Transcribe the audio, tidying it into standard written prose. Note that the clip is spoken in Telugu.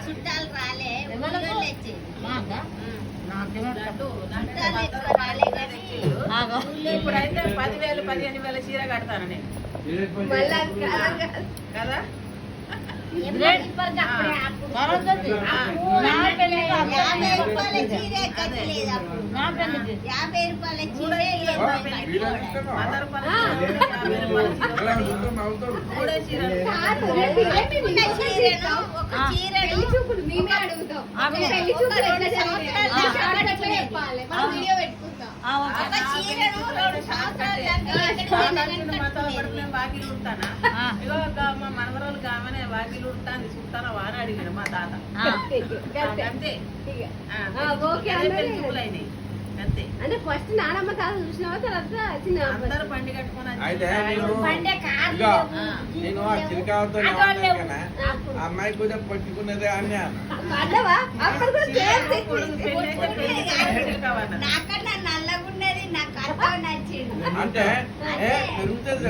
చుట్టాలు రాలే ఇప్పుడైతే 10,000 15,000 చీర కడతాను నేను కదా. బాకీలు ఉంటానా ఇగో మా మనవరాలు కామనే బాకీలు ఉంటాను చూస్తానా వాన అడిగాడు మా తాత అంతే. అయినాయి అంతే. అంటే ఫస్ట్ నానమ్మ తాత చూసినావా తర్వాత అందరూ బండి కట్టుకొని నేను ఆ చిలికావతో అమ్మాయి కూడా పట్టుకున్నదే అని నాకన్నా నల్లగున్నది నాకు అర్థం నచ్చింది అంటే పెరుగుతుంది